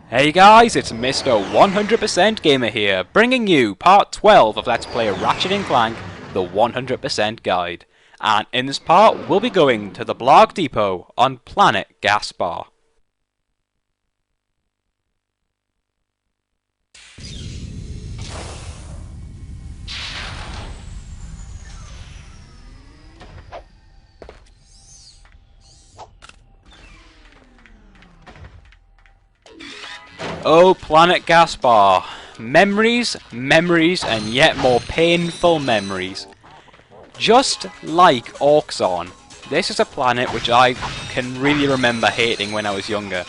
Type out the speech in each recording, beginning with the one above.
Hey guys, it's Mr. 100% Gamer here, bringing you part 12 of Let's Play Ratchet Clank, the 100% Guide. And in this part, we'll be going to the Blarg Depot on planet Gaspar. Oh, planet Gaspar. Memories, memories, and yet more painful memories. Just like Auxon, this is a planet which I can really remember hating when I was younger.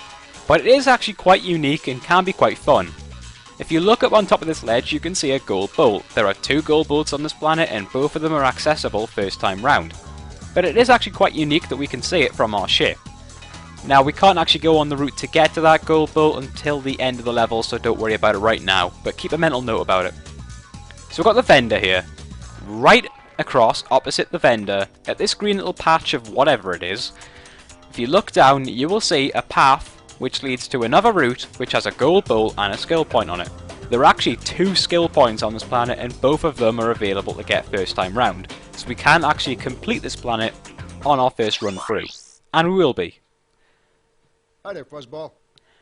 But it is actually quite unique and can be quite fun. If you look up on top of this ledge, you can see a gold bolt. There are 2 gold bolts on this planet and both of them are accessible first time round. But it is actually quite unique that we can see it from our ship. Now, we can't actually go on the route to get to that gold bolt until the end of the level, so don't worry about it right now, but keep a mental note about it. So we've got the vendor here. Right across, opposite the vendor, at this green little patch of whatever it is, if you look down, you will see a path which leads to another route which has a gold bolt and a skill point on it. There are actually 2 skill points on this planet, and both of them are available to get first time round. So we can actually complete this planet on our first run through. And we will be. Hi there, Fuzzball.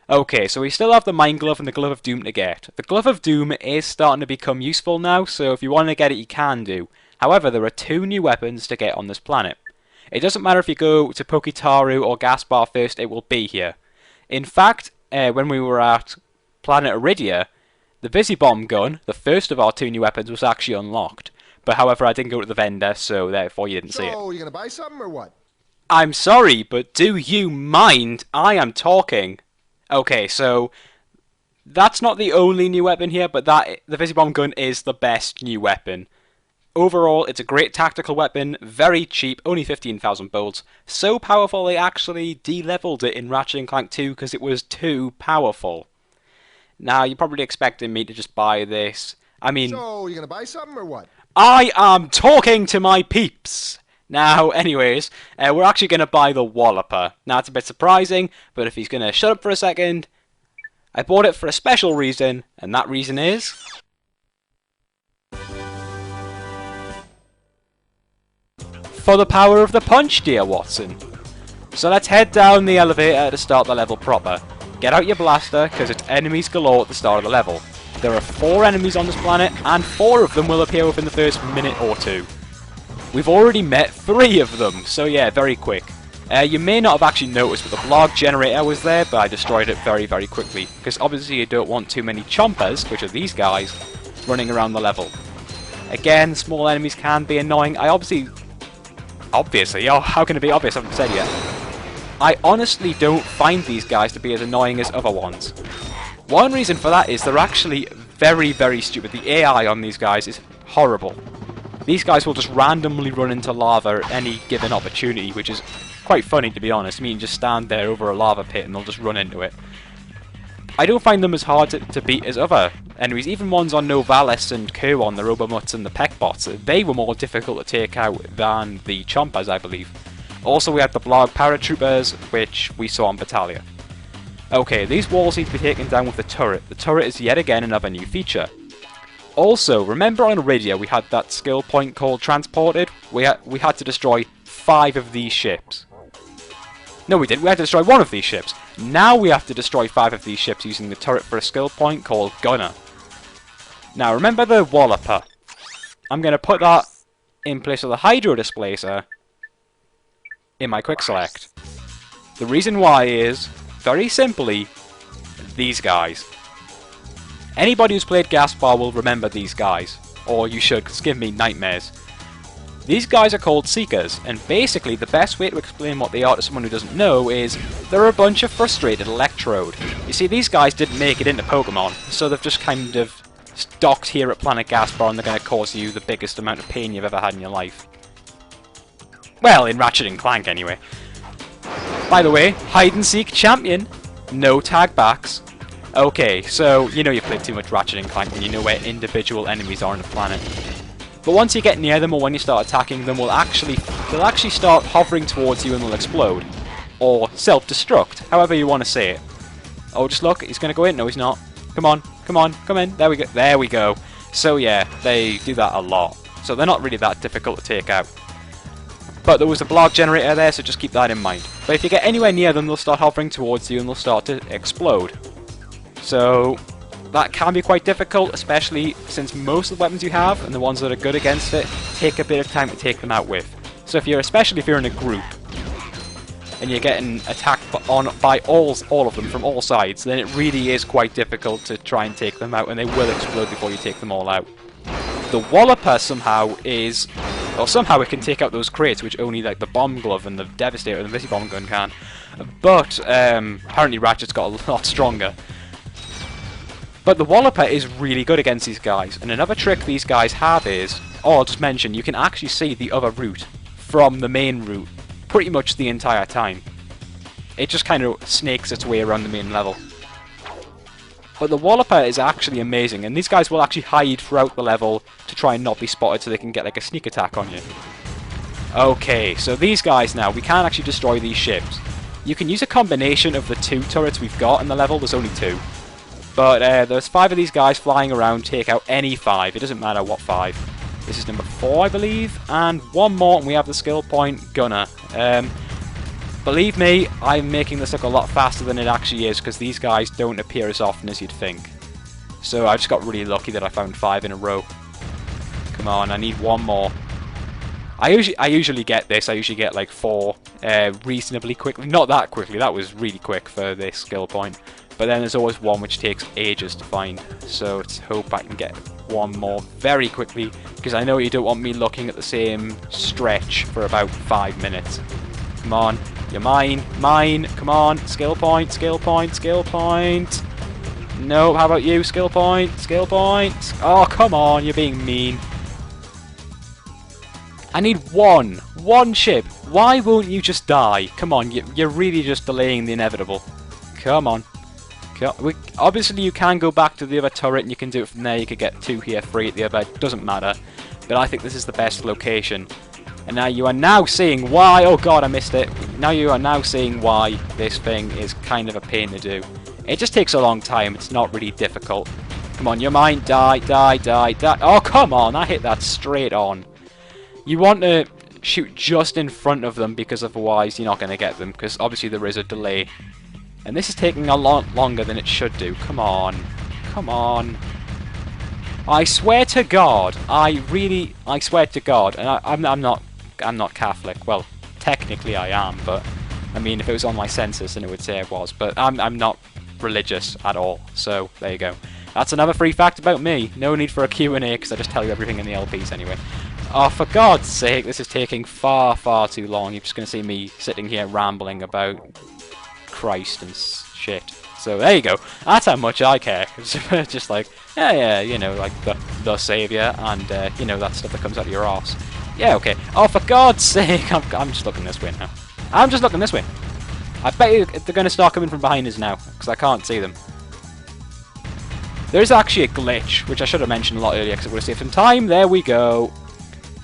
Okay, so we still have the Mind Glove and the Glove of Doom to get. The Glove of Doom is starting to become useful now, so if you want to get it, you can do. However, there are 2 new weapons to get on this planet. It doesn't matter if you go to Pokitaru or Gaspar first, it will be here. In fact, when we were at Planet Iridia, the Busy Bomb gun, the first of our 2 new weapons, was actually unlocked. But however, I didn't go to the vendor, so therefore you didn't see it. So, you gonna buy something or what? I'm sorry, but do you mind? I am talking. Okay, so that's not the only new weapon here, but the Visibomb gun is the best new weapon. Overall, it's a great tactical weapon, very cheap, only 15,000 bolts. So powerful they actually de-leveled it in Ratchet Clank 2 because it was too powerful. Now, you're probably expecting me to just buy this. I mean... So, you gonna buy something or what? I am talking to my peeps! Now, anyways, we're actually going to buy the Walloper. Now, it's a bit surprising, but if he's going to shut up for a second, I bought it for a special reason, and that reason is... for the power of the punch, dear Watson. So let's head down the elevator to start the level proper. Get out your blaster, because it's enemies galore at the start of the level. There are 4 enemies on this planet, and 4 of them will appear within the first minute or 2. We've already met 3 of them, so yeah, very quick. You may not have actually noticed, but the Blarg generator was there, but I destroyed it very, very quickly. Because obviously you don't want too many chompers, which are these guys, running around the level. Again, small enemies can be annoying. Obviously, oh, how can it be obvious? I haven't said yet. I honestly don't find these guys to be as annoying as other ones. One reason for that is they're actually very, very stupid. The AI on these guys is horrible. These guys will just randomly run into lava at any given opportunity, which is quite funny to be honest. I mean, just stand there over a lava pit and they'll just run into it. I don't find them as hard to beat as other enemies, even ones on Novalis and Kerwan, the Robomuts and the Peckbots. They were more difficult to take out than the Chompers, I believe. Also, we had the Blarg Paratroopers, which we saw on Battalion. Okay, these walls need to be taken down with the turret. The turret is yet again another new feature. Also, remember on Iridia we had that skill point called Transported? We had to destroy 5 of these ships. No, we didn't. We had to destroy 1 of these ships. Now we have to destroy 5 of these ships using the turret for a skill point called Gunner. Now, remember the Walloper. I'm going to put that in place of the Hydro Displacer in my quick select. The reason why is, very simply, these guys. Anybody who's played Gaspar will remember these guys, or you should, because give me nightmares. These guys are called Seekers, and basically the best way to explain what they are to someone who doesn't know is they're a bunch of frustrated Electrode. You see, these guys didn't make it into Pokemon, so they've just kind of docked here at Planet Gaspar and they're going to cause you the biggest amount of pain you've ever had in your life. Well, in Ratchet Clank anyway. By the way, hide and seek champion, no tag backs. Okay, so you know you've played too much Ratchet and Clank and you know where individual enemies are on the planet. But once you get near them or when you start attacking them, they'll actually start hovering towards you and they'll explode. Or self-destruct, however you want to say it. Oh, just look, he's going to go in. No, he's not. Come on, come on, come in. There we go. There we go. So yeah, they do that a lot. So they're not really that difficult to take out. But there was a Blarg generator there, so just keep that in mind. But if you get anywhere near them, they'll start hovering towards you and they'll start to explode. So that can be quite difficult, especially since most of the weapons you have, and the ones that are good against it, take a bit of time to take them out with. So especially if you're in a group, and you're getting attacked by all of them from all sides, then it really is quite difficult to try and take them out, and they will explode before you take them all out. The Walloper somehow is... Well, somehow it can take out those crates, which only like the Bomb Glove and the Devastator and the Visibomb Gun can. But apparently Ratchet's got a lot stronger. But the Walloper is really good against these guys, and another trick these guys have is... Oh, I'll just mention, you can actually see the other route from the main route pretty much the entire time. It just kind of snakes its way around the main level. But the Walloper is actually amazing, and these guys will actually hide throughout the level to try and not be spotted so they can get like a sneak attack on you. Okay, so these guys now, we can actually destroy these ships. You can use a combination of the 2 turrets we've got in the level, there's only 2. But there's 5 of these guys flying around, take out any 5, it doesn't matter what 5. This is number 4, I believe, and 1 more, and we have the skill point Gunner. Believe me, I'm making this look a lot faster than it actually is, because these guys don't appear as often as you'd think. So I just got really lucky that I found 5 in a row. Come on, I need 1 more. I usually get this, I usually get like 4 reasonably quickly. Not that quickly, that was really quick for this skill point. But then there's always one which takes ages to find. So let's hope I can get 1 more very quickly, because I know you don't want me looking at the same stretch for about 5 minutes. Come on, you're mine, come on, skill point, skill point, skill point. No, how about you, skill point, skill point. Oh, come on, you're being mean. I need one ship. Why won't you just die? Come on, you're really just delaying the inevitable. Come on. Obviously you can go back to the other turret and you can do it from there. You could get 2 here, 3 at the other, it doesn't matter. But I think this is the best location. And now you are now seeing why... Oh god, I missed it. Now you are now seeing why this thing is kind of a pain to do. It just takes a long time, it's not really difficult. Come on, you're mine, die, die, die, die. Oh come on, I hit that straight on. You want to shoot just in front of them, because otherwise you're not going to get them, because obviously there is a delay. And this is taking a lot longer than it should do. Come on. Come on. I swear to God. I swear to God. And I'm not Catholic. Well, technically I am, but I mean, if it was on my census, then it would say I was. But I'm not religious at all. So there you go. That's another free fact about me. No need for a Q&A, because I just tell you everything in the LPs anyway. Oh, for God's sake, this is taking far, far too long. You're just going to see me sitting here rambling about Christ and shit. So there you go. That's how much I care. It's just like, yeah, you know, like the Saviour and, you know, that stuff that comes out of your arse. Yeah, okay. Oh, for God's sake, I'm just looking this way now. I'm just looking this way. I bet you they're going to start coming from behind us now, because I can't see them. There's actually a glitch, which I should have mentioned a lot earlier, because it would have saved some time. There we go.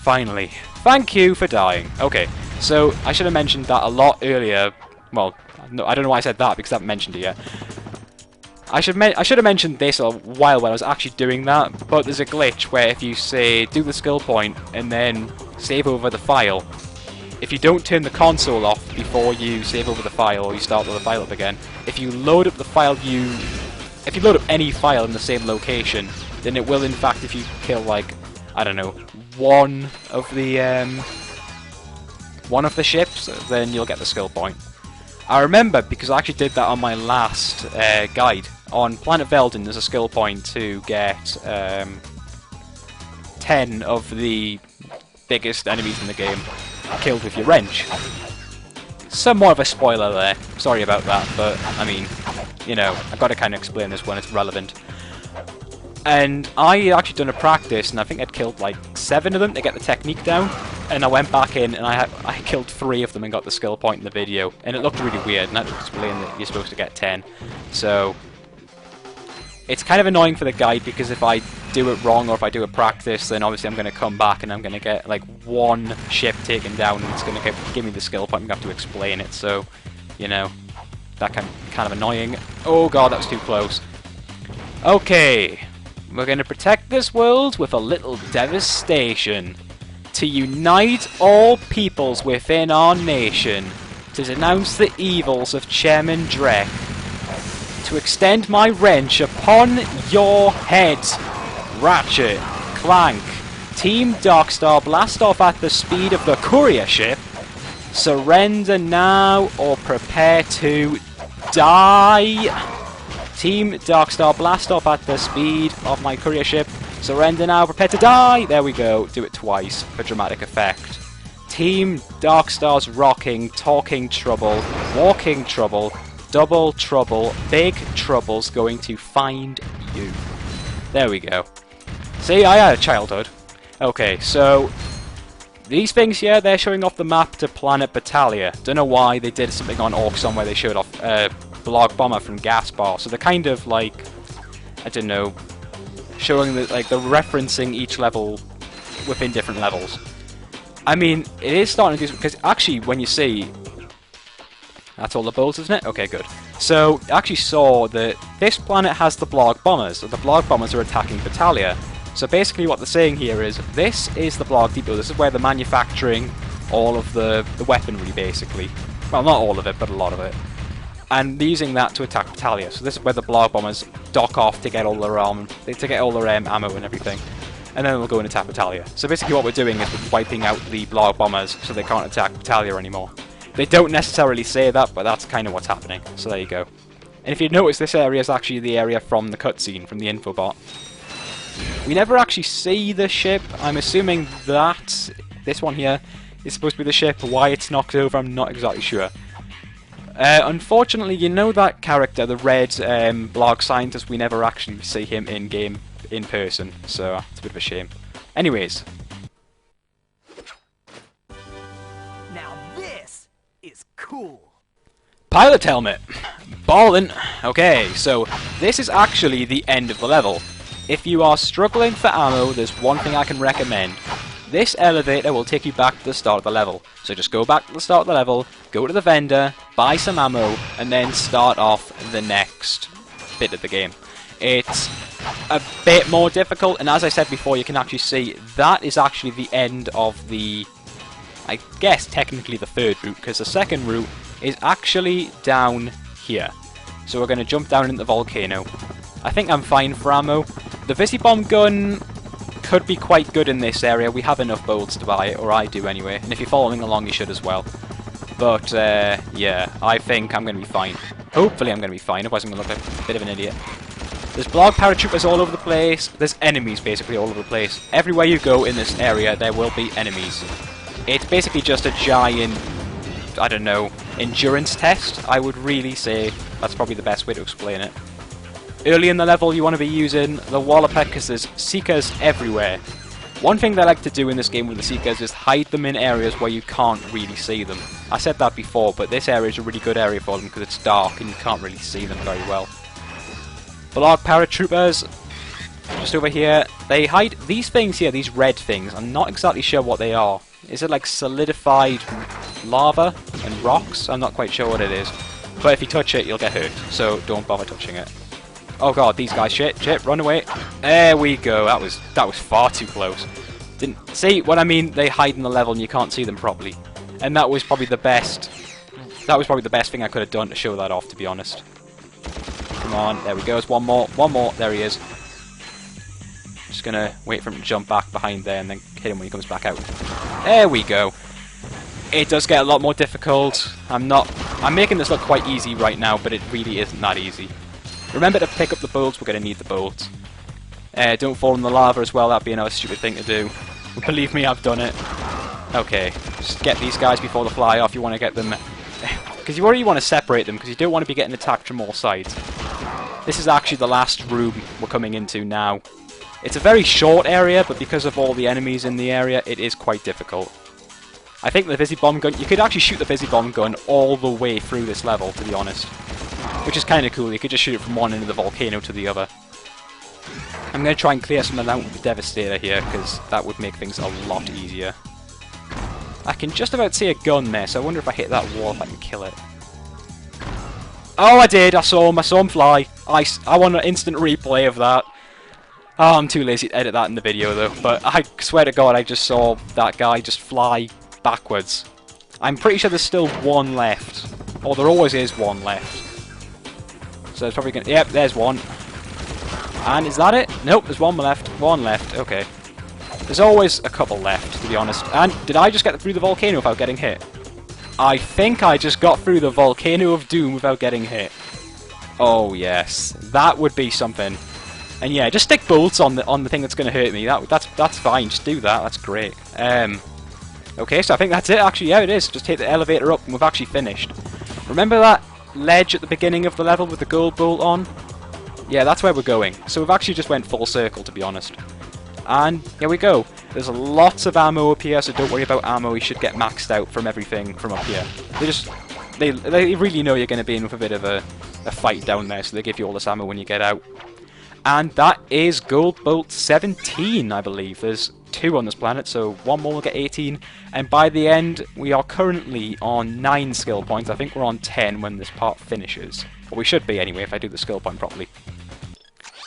Finally. Thank you for dying. Okay, so I should have mentioned that a lot earlier. Well, no, I don't know why I said that, because I haven't mentioned it yet. I should have mentioned this a while when I was actually doing that, but there's a glitch where if you say, do the skill point, and then save over the file, if you don't turn the console off before you save over the file, or you start the file up again, if you load up the file if you load up any file in the same location, then it will in fact, if you kill like, I don't know, one of the ships, then you'll get the skill point. I remember because I actually did that on my last guide. On Planet Veldin, there's a skill point to get 10 of the biggest enemies in the game killed with your wrench. Somewhat of a spoiler there. Sorry about that, but I mean, you know, I've got to kind of explain this when it's relevant. And I actually done a practice, and I think I'd killed like 7 of them to get the technique down. And I went back in, and I killed 3 of them and got the skill point in the video. And it looked really weird, and I had to explain that you're supposed to get 10. So it's kind of annoying for the guide, because if I do it wrong, or if I do a practice, then obviously I'm going to come back and I'm going to get like 1 ship taken down, and it's going to give me the skill point. I'm going to have to explain it, so, you know. that kind of annoying. Oh god, that was too close. Okay, we're going to protect this world with a little devastation. To unite all peoples within our nation. To denounce the evils of Chairman Drek. To extend my wrench upon your head. Ratchet Clank. Team Darkstar blast off at the speed of the courier ship. Surrender now or prepare to die. Team Darkstar blast off at the speed of my courier ship. Surrender now, prepare to die. There we go. Do it twice for dramatic effect. Team Darkstar's rocking, talking trouble, walking trouble, double trouble, big trouble's going to find you. There we go. See, I had a childhood. Okay, so these things here, they're showing off the map to Planet Battalia. Don't know why they did something on Orc where they showed off Blarg Bomber from Gaspar. So they're kind of like, I don't know, showing the, like, they're referencing each level within different levels. I mean, it is starting to do, because actually when you see, that's all the builds, isn't it? Okay, good. So I actually saw that this planet has the Blarg Bombers, so the Blarg Bombers are attacking Battalia. So basically what they're saying here is, this is the Blarg Depot, this is where they're manufacturing all of the weaponry, basically. Well, not all of it, but a lot of it. And they're using that to attack Battalia. So this is where the Blarg Bombers dock off to get all their ammo and everything. And then we'll go and attack Battalia. So basically what we're doing is we're wiping out the Blarg Bombers so they can't attack Battalia anymore. They don't necessarily say that, but that's kind of what's happening. So there you go. And if you notice, this area is actually the area from the cutscene, from the infobot. We never actually see the ship. I'm assuming that this one here is supposed to be the ship. Why it's knocked over, I'm not exactly sure. Unfortunately, you know that character, the red Blarg scientist, we never actually see him in-game, in person, so it's a bit of a shame. Anyways. Now this is cool. Pilot helmet. Ballin'. Okay, so this is actually the end of the level. If you are struggling for ammo, there's one thing I can recommend. This elevator will take you back to the start of the level. So just go back to the start of the level, go to the vendor, buy some ammo, and then start off the next bit of the game. It's a bit more difficult, and as I said before, you can actually see that is actually the end of the, I guess technically the third route, because the second route is actually down here. So we're going to jump down into the volcano. I think I'm fine for ammo. The Visibomb gun could be quite good in this area. We have enough bullets to buy it, or I do anyway. And if you're following along, you should as well. But, yeah, I think I'm going to be fine. Hopefully I'm going to be fine, otherwise I'm going to look like a bit of an idiot. There's Blarg paratroopers all over the place. There's enemies basically all over the place. Everywhere you go in this area, there will be enemies. It's basically just a giant, I don't know, endurance test. I would really say that's probably the best way to explain it. Early in the level, you want to be using the Walloper because there's Seekers everywhere. One thing they like to do in this game with the Seekers is hide them in areas where you can't really see them. I said that before, but this area is a really good area for them because it's dark and you can't really see them very well. Blarg paratroopers, just over here, they hide these things here, these red things. I'm not exactly sure what they are. Is it like solidified lava and rocks? I'm not quite sure what it is. But if you touch it, you'll get hurt, so don't bother touching it. Oh god, these guys, shit, run away. There we go, that was far too close. Didn't see what I mean? They hide in the level and you can't see them properly. And that was probably the best thing I could have done to show that off, to be honest. Come on, there we go, there's one more, there he is. Just gonna wait for him to jump back behind there and then hit him when he comes back out. There we go. It does get a lot more difficult. I'm making this look quite easy right now, but it really isn't that easy. Remember to pick up the bolts, we're going to need the bolts. Don't fall in the lava as well, that'd be another stupid thing to do. But believe me, I've done it. Okay, just get these guys before they fly off, you want to get them... Because you already want to separate them, because you don't want to be getting attacked from all sides. This is actually the last room we're coming into now. It's a very short area, but because of all the enemies in the area, it is quite difficult. I think the Visibomb gun, you could actually shoot the Visibomb gun all the way through this level, to be honest. Which is kind of cool, you could just shoot it from one end of the volcano to the other. I'm going to try and clear some amount with the Devastator here, because that would make things a lot easier. I can just about see a gun there, so I wonder if I hit that wall if I can kill it. Oh, I did. I saw him fly. I want an instant replay of that. Oh, I'm too lazy to edit that in the video though, but I swear to God I just saw that guy just fly backwards. I'm pretty sure there's still one left. Oh, there always is one left. So it's probably gonna... Yep, there's one. And is that it? Nope, there's one left. One left, okay. There's always a couple left, to be honest. And did I just get through the volcano without getting hit? I think I just got through the volcano of doom without getting hit. Oh yes, that would be something. And yeah, just stick bolts on the thing that's going to hurt me. That's fine. Just do that. That's great. Okay, so I think that's it. Actually, yeah, it is. Just hit the elevator up, and we've actually finished. Remember that ledge at the beginning of the level with the gold bolt on? Yeah, that's where we're going. So we've actually just went full circle, to be honest. And here we go. There's lots of ammo up here, so don't worry about ammo. You should get maxed out from everything from up here. They really know you're going to be in with a bit of a fight down there, so they give you all this ammo when you get out. And that is Gold Bolt 17, I believe. There's 2 on this planet, so 1 more will get 18. And by the end, we are currently on 9 skill points. I think we're on 10 when this part finishes. Or we should be anyway, if I do the skill point properly.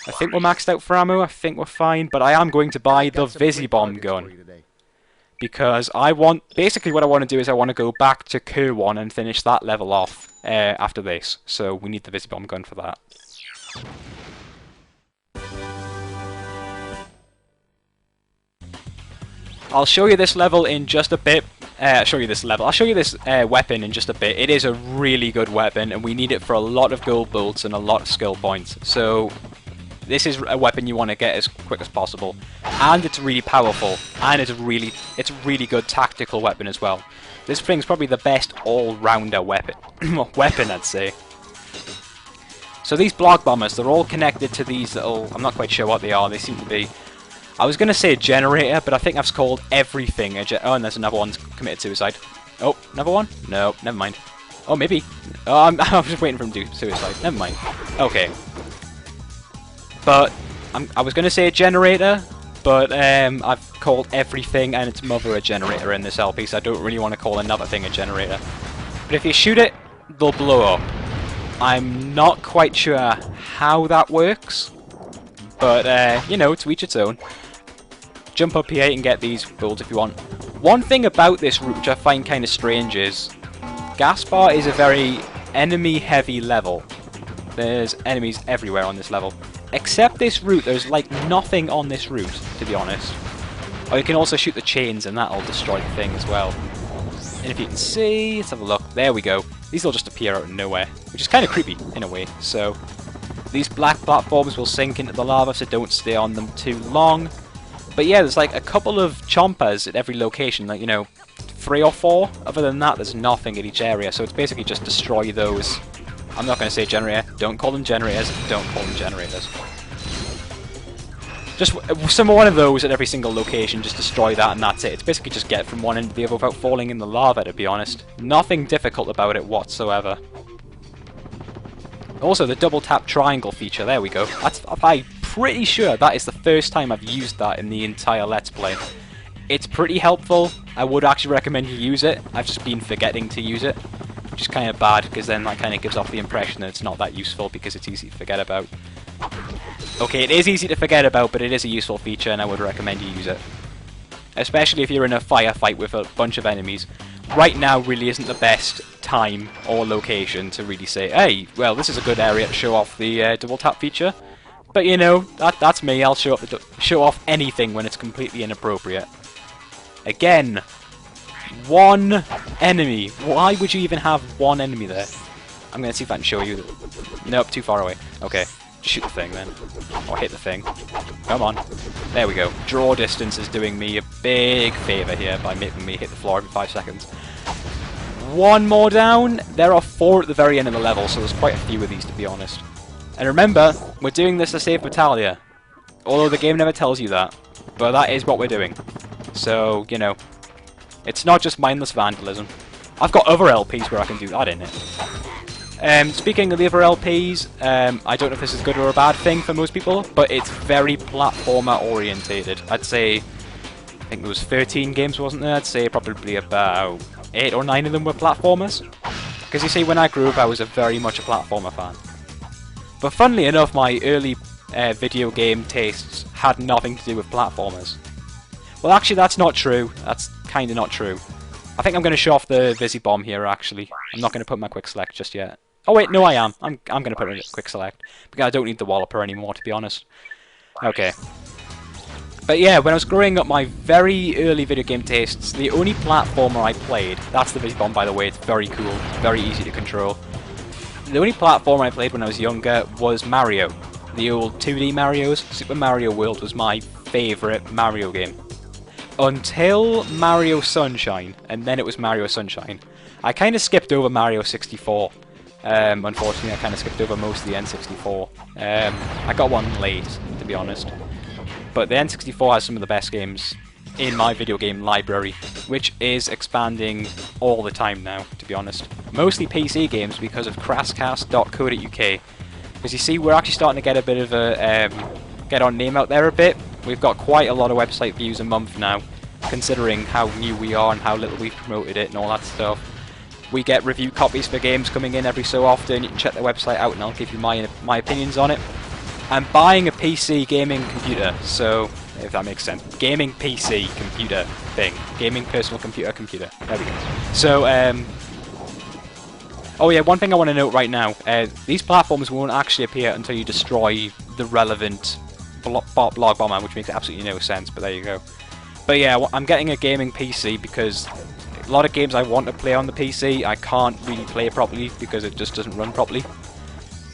I think we're maxed out for ammo, I think we're fine, but I am going to buy the Visibomb gun. Because I want... Basically what I want to do is I want to go back to Kerwan and finish that level off after this. So we need the Visibomb gun for that. I'll show you this level in just a bit. I'll show you this weapon in just a bit. It is a really good weapon, and we need it for a lot of gold bolts and a lot of skill points. So this is a weapon you want to get as quick as possible, and it's really powerful, and it's a really good tactical weapon as well. This thing's probably the best all-rounder weapon. Weapon, I'd say. So these Blarg bombers, they're all connected to these little... I'm not quite sure what they are. They seem to be... I was going to say a generator, but I think I've called everything a oh, and there's another one committed suicide. Oh, another one? No, never mind. Oh, maybe. Oh, I'm just waiting for him to do suicide. Never mind. Okay. But, I was going to say a generator, but I've called everything and its mother a generator in this LP, so I don't really want to call another thing a generator. But if you shoot it, they'll blow up. I'm not quite sure how that works, but, you know, to each its own. Jump up here and get these bolts if you want. One thing about this route which I find kind of strange is Gaspar is a very enemy-heavy level. There's enemies everywhere on this level. Except this route, there's like nothing on this route, to be honest. Oh, you can also shoot the chains and that'll destroy the thing as well. And if you can see, let's have a look. There we go. These will just appear out of nowhere, which is kind of creepy in a way. So these black platforms will sink into the lava, so don't stay on them too long. But yeah, there's like a couple of chompers at every location, like, you know, 3 or 4. Other than that, there's nothing at each area, so it's basically just destroy those. I'm not going to say generator. Don't call them generators. Don't call them generators. Just one of those at every single location, just destroy that and that's it. It's basically just get from one end to the other without falling in the lava, to be honest. Nothing difficult about it whatsoever. Also, the double tap triangle feature, there we go. I'm pretty sure that is the first time I've used that in the entire Let's Play. It's pretty helpful. I would actually recommend you use it. I've just been forgetting to use it, which is kind of bad because then that kind of gives off the impression that it's not that useful because it's easy to forget about. Okay, it is easy to forget about, but it is a useful feature and I would recommend you use it. Especially if you're in a firefight with a bunch of enemies. Right now really isn't the best time or location to really say, hey, well, this is a good area to show off the double tap feature. But you know, that's me. I'll show off anything when it's completely inappropriate. Again, one enemy. Why would you even have one enemy there? I'm going to see if I can show you. Nope, too far away. Okay, just shoot the thing then. Or hit the thing. Come on. There we go. Draw distance is doing me a big favour here by making me hit the floor every 5 seconds. One more down. There are 4 at the very end of the level, so there's quite a few of these to be honest. And remember, we're doing this to save Battaglia. Although the game never tells you that. But that is what we're doing. So, you know, it's not just mindless vandalism. I've got other LPs where I can do that in it. Speaking of the other LPs, I don't know if this is good or a bad thing for most people, but it's very platformer orientated. I'd say, I think there was 13 games, wasn't there? I'd say probably about 8 or 9 of them were platformers. Because you see, when I grew up, I was very much a platformer fan. But funnily enough, my early video game tastes had nothing to do with platformers. Well, actually, that's not true. That's kind of not true. I think I'm going to show off the Visi Bomb here, actually. I'm not going to put my quick select just yet. Oh wait, no I am. I'm going to put a quick select. Because I don't need the Walloper anymore, to be honest. Okay. But yeah, when I was growing up, my very early video game tastes, the only platformer I played, that's the Visi Bomb by the way, it's very cool, very easy to control. The only platformer I played when I was younger was Mario. The old 2D Marios. Super Mario World was my favourite Mario game. Until Mario Sunshine, and then it was Mario Sunshine. I kind of skipped over Mario 64. Unfortunately, I kind of skipped over most of the N64. I got one late, to be honest. But the N64 has some of the best games in my video game library, which is expanding all the time now, to be honest. Mostly PC games because of crasscast.co.uk. Because you see, we're actually starting to get a bit of a get our name out there a bit. We've got quite a lot of website views a month now, considering how new we are and how little we've promoted it and all that stuff. We get review copies for games coming in every so often. You can check the website out and I'll give you my opinions on it. I'm buying a PC gaming computer, so if that makes sense. Gaming PC computer thing. Gaming personal computer. There we go. So, oh yeah, one thing I want to note right now. These platforms won't actually appear until you destroy the relevant Blarg bomber, which makes absolutely no sense, but there you go. But yeah, I'm getting a gaming PC because a lot of games I want to play on the PC, I can't really play properly because it just doesn't run properly.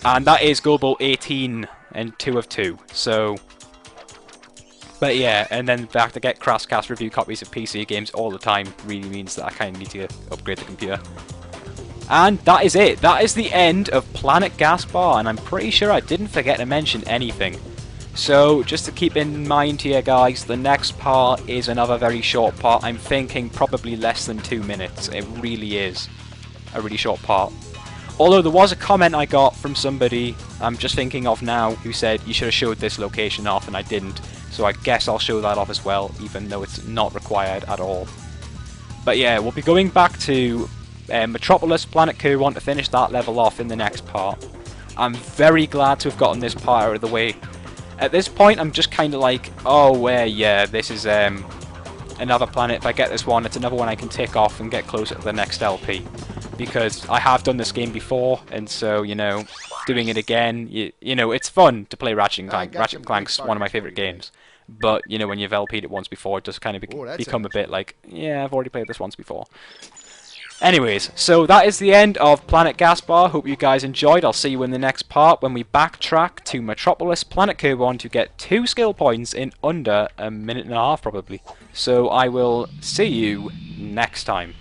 And that is Global 18 and 2 of 2, so... But yeah, and then the fact to get Crasscast review copies of PC games all the time really means that I kind of need to upgrade the computer. And that is it. That is the end of Planet Gaspar, and I'm pretty sure I didn't forget to mention anything. So, just to keep in mind here, guys, the next part is another very short part. I'm thinking probably less than 2 minutes. It really is a really short part. Although there was a comment I got from somebody I'm just thinking of now who said you should have showed this location off, and I didn't. So I guess I'll show that off as well, even though it's not required at all. But yeah, we'll be going back to Metropolis, Planet Kuron to finish that level off in the next part. I'm very glad to have gotten this part out of the way. At this point, I'm just kind of like, oh, yeah, this is another planet. If I get this one, it's another one I can tick off and get closer to the next LP. Because I have done this game before, and so, you know, doing it again, you know, it's fun to play Ratchet Clank. Ratchet Clank's one of my favourite games. But, you know, when you've LP'd it once before, it does kind of become a bit like, yeah, I've already played this once before. Anyways, so that is the end of Planet Gaspar. Hope you guys enjoyed. I'll see you in the next part when we backtrack to Metropolis, Planet Kuron to get 2 skill points in under a minute and a half, probably. So I will see you next time.